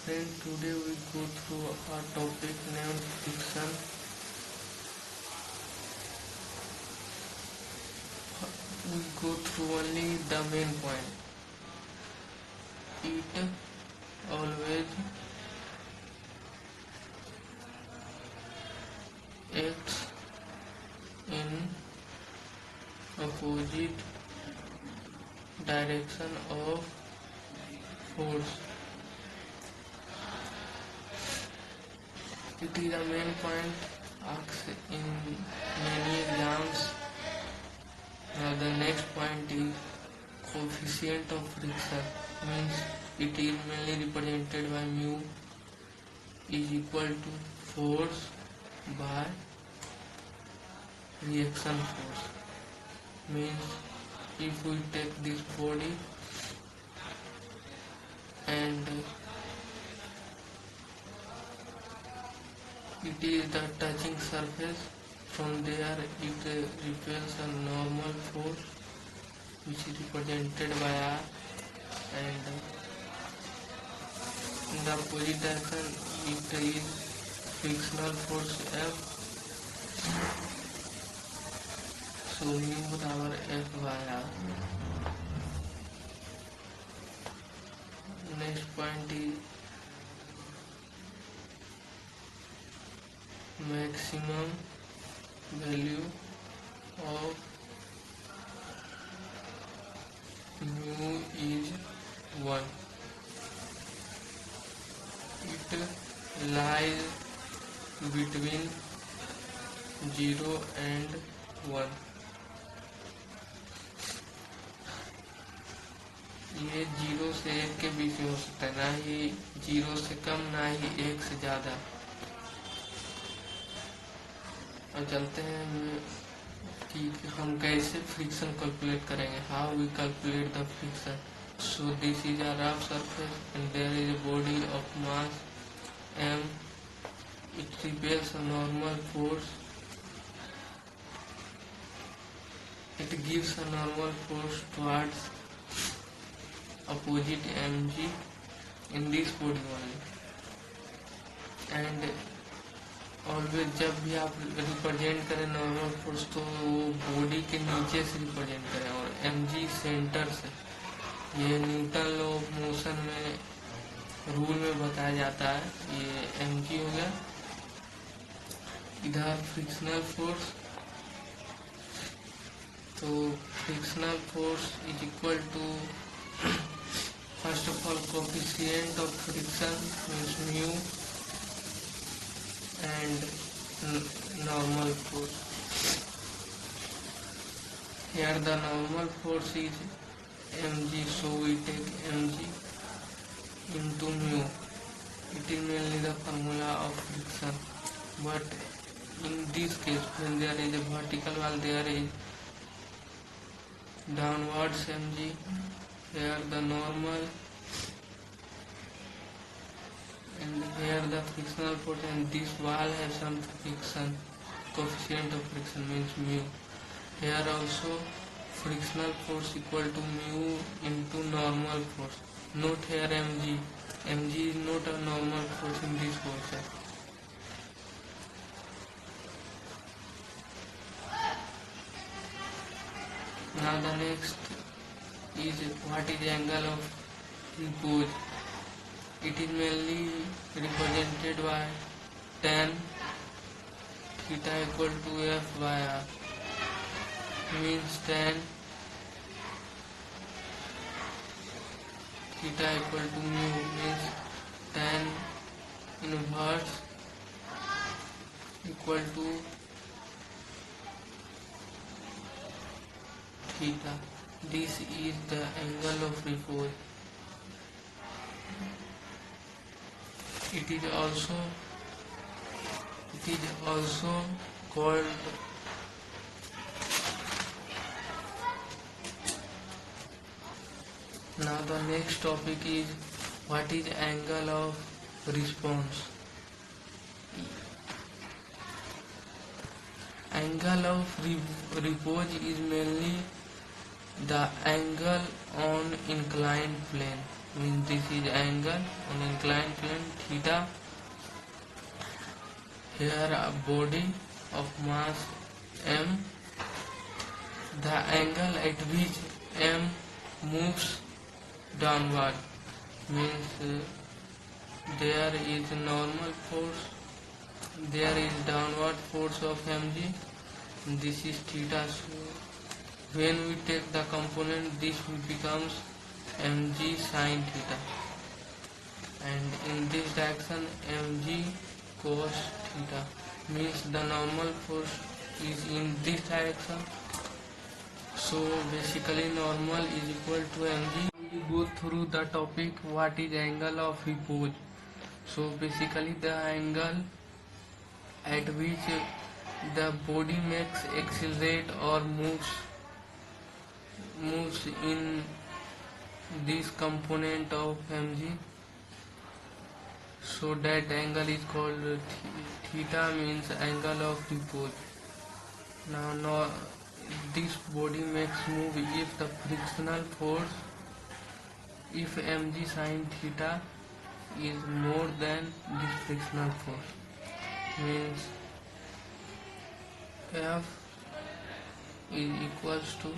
Friend, today we go through a topic named friction. We go through only the main point. It always acts in opposite direction of force. It is a main point asked in many exams. Now the next point is coefficient of friction, means it is mainly represented by mu is equal to force by reaction force. Means if we take this body and it is the touching surface, from there it repels a normal force which is represented by R, and in the opposite direction it is frictional force F. So mu बराबर F by R. Next point is maximum value of mu is 1. It lies between 0 and 1. ये 0 से 1 के बीच में हो सकता है, ना ही 0 से कम ना ही 1 से ज़्यादा। और चलते हैं कि हम कैसे फ्रिक्शन कैलकुलेट करेंगे। How we calculate the friction. So this is a rough surface and there is a body of mass m. It repels a normal force. It gives a normal force towards opposite mg in this body only. And always जब भी आप represent करें normal force तो वो body के नीचे से represent करें, और mg सेंटर से। ये न्यूटन लॉ ऑफ मोशन में रूल में बताया जाता है। ये mg हो गया। इधर फ्रिक्शनल फोर्स, तो frictional force is equal to first of all coefficient of friction means mu and normal force. Here the normal force is mg, so we take mg into mu. It is mainly the formula of friction, but in this case when there is a vertical wall, there is downwards mg. Here the normal and here the frictional force, and this wall has some friction. Coefficient of friction means mu. Here also frictional force equal to mu into normal force. Note here mg. Mg is not a normal force in this portion. Now the next is what is the angle of repose. It is mainly represented by tan theta equal to F by R. Means tan theta equal to mu, means tan inverse equal to theta. This is the angle of repose. It is also called now the next topic is what is angle of response. Angle of repose is mainly the angle on inclined plane. means this is angle on inclined plane theta. Here a body of mass m, the angle at which m moves downward means there is normal force, there is downward force of mg, this is theta. So when we take the component, this becomes mg sin theta, and in this direction mg cos theta means the normal force is in this direction. So basically normal is equal to mg. We go through the topic what is angle of repose. So basically the angle at which the body makes accelerate or moves in this component of mg, so that angle is called theta, means angle of repose. Now this body makes move if the frictional force, if mg sin theta is more than this frictional force, means F is equals to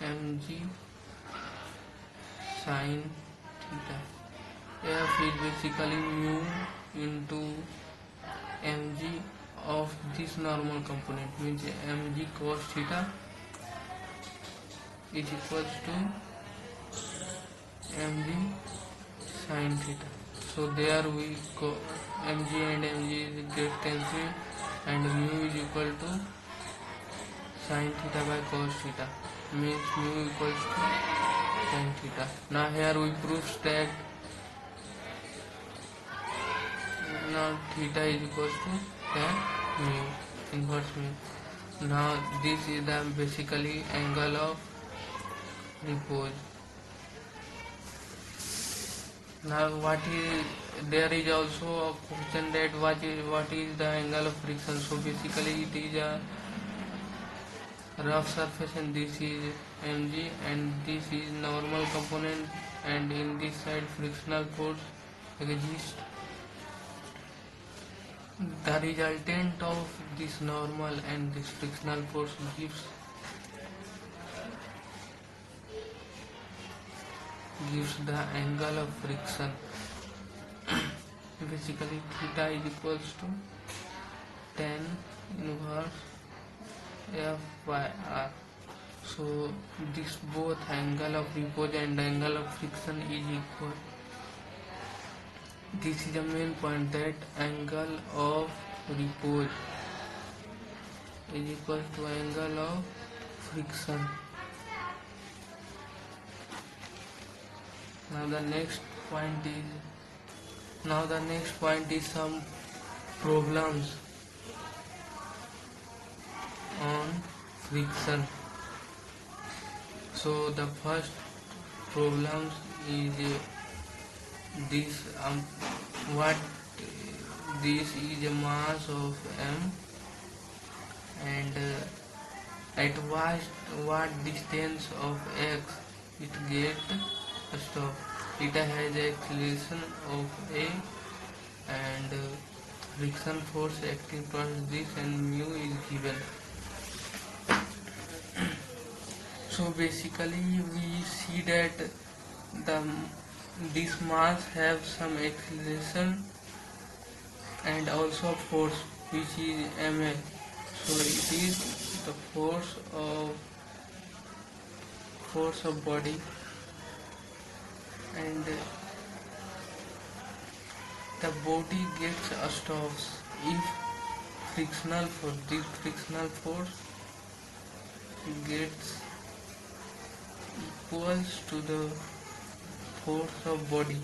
mg sin theta. F is basically mu into mg of this normal component, means mg cos theta is equals to mg sin theta. So there we go, mg and mg get cancelled and mu is equal to sin theta by cos theta, means mu equals to sin theta. Now here we prove that now theta is equals to tan mu, inverse mu. Now this is the basically angle of repose. Now there is also a question that what is the angle of friction. So basically it is a rough surface and this is mg and this is normal component, and in this side frictional force exists. The resultant of this normal and this frictional force gives the angle of friction. Basically theta is equals to tan inverse F by R. So this both angle of repose and angle of friction is equal. This is the main point, that angle of repose is equal to angle of friction. Now the next point is some problems on friction. So the first problem is this what this is a mass of m, and at what distance of x it get stop. Theta has acceleration of a, and friction force acting towards this, and mu is given. So basically we see that this mass have some acceleration and also force which is ma. So it is the force of body, and the body gets stops if this frictional force gets equals to the force of body.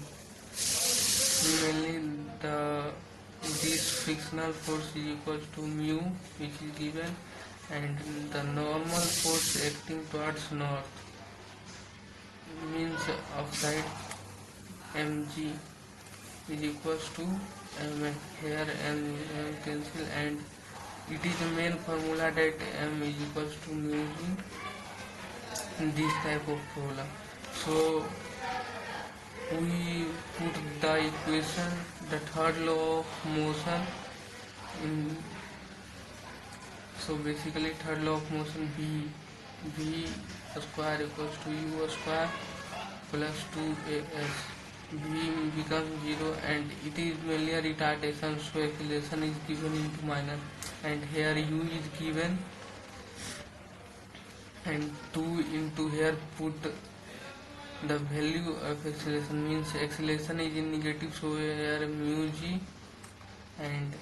Mainly this frictional force is equals to mu, which is given, and the normal force acting towards north means outside mg is equals to m. Here m cancel, and it is the main formula that m is equals to mu in this type of problem. So we put the equation, the third law of motion in. So basically third law of motion, v square equals to u square plus 2as. V becomes 0 and it is mainly a retardation, so acceleration is given into minor, and here u is given, and 2 into here put the value of acceleration, means acceleration is in negative, so here mu g, and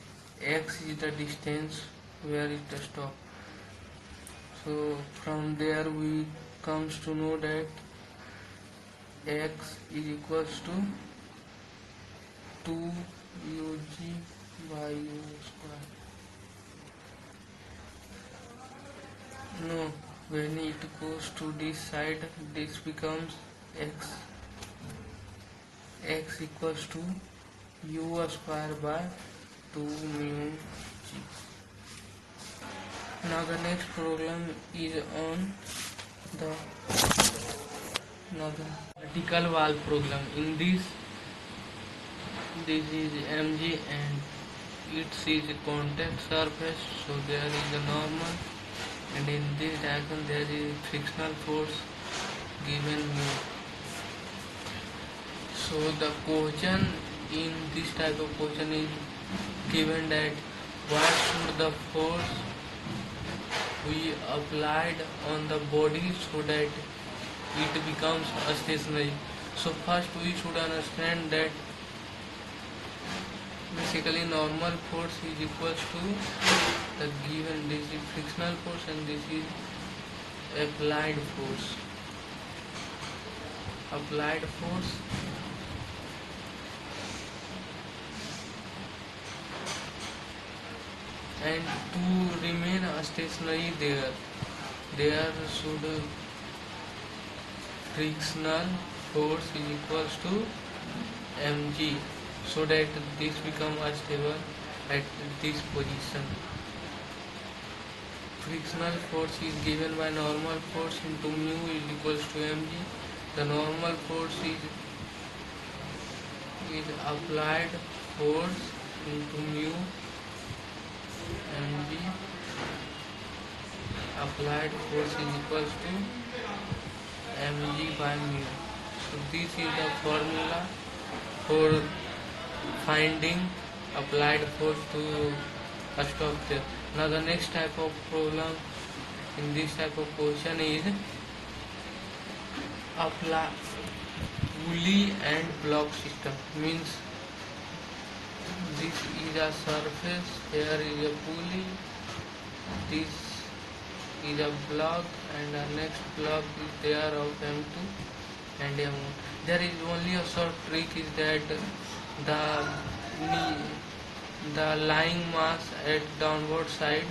x is the distance where it stops. So from there we comes to know that x is equals to 2 ug by u square. No, when it goes to this side, this becomes x equals to u square by 2 mu g. Now the next problem is on the vertical wall problem. In this is mg and it is a contact surface, so there is a normal, and in this diagram there is frictional force given mu. So the question in this type of question is given that what should the force we applied on the body so that it becomes stationary. So first we should understand that basically normal force is equals to the given, this is frictional force and this is applied force. Applied force and to remain stationary there should frictional force is equals to mg, so that this become stable at this position. Frictional force is given by normal force into mu is equals to mg. The normal force is applied force into mu mg. Applied force is equals to mg by mu. So this is the formula for finding applied force to stop there. Now the next type of problem in this type of question is apply pulley and block system. Means this is a surface, here is a pulley, this is a block, and the next block is there of M2 and M1. There is only a short trick is that the lying mass at downward side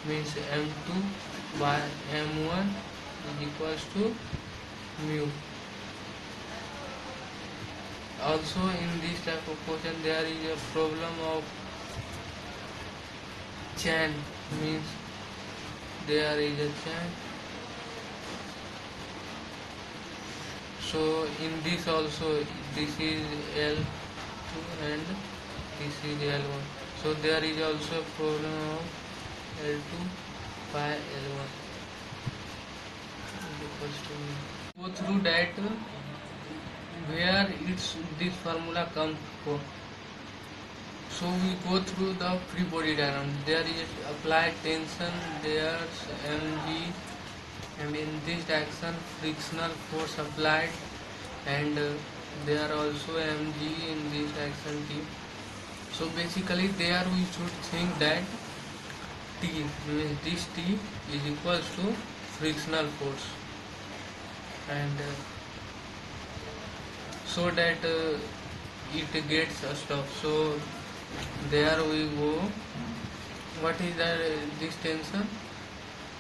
means M2 by M1 is equals to mu. Also in this type of question there is a problem of chain, means there is a chain. So in this also this is L2 and this is L1. So there is also a problem of L2 by L1 equals to mu. Go through that where this formula comes from. So we go through the free body diagram. There is applied tension, there's mg, and in this direction frictional force applied, and there are also mg in this direction t. So basically there we should think that t means this t is equals to frictional force, and so that it gets stopped. So there we go. What is this tension?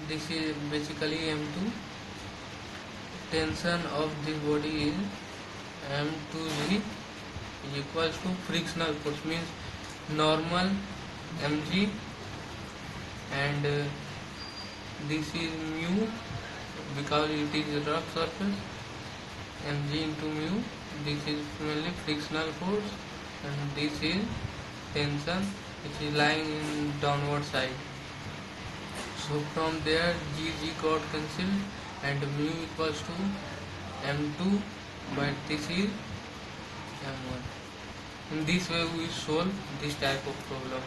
This is basically M2. Tension of this body is M2G is equals to frictional force, means normal mg, and this is mu because it is a rough surface, mg into mu, this is mainly frictional force, and this is tension which is lying in downward side. So from there G got cancelled and mu equals to m2, but this is m1. In this way we solve this type of problem.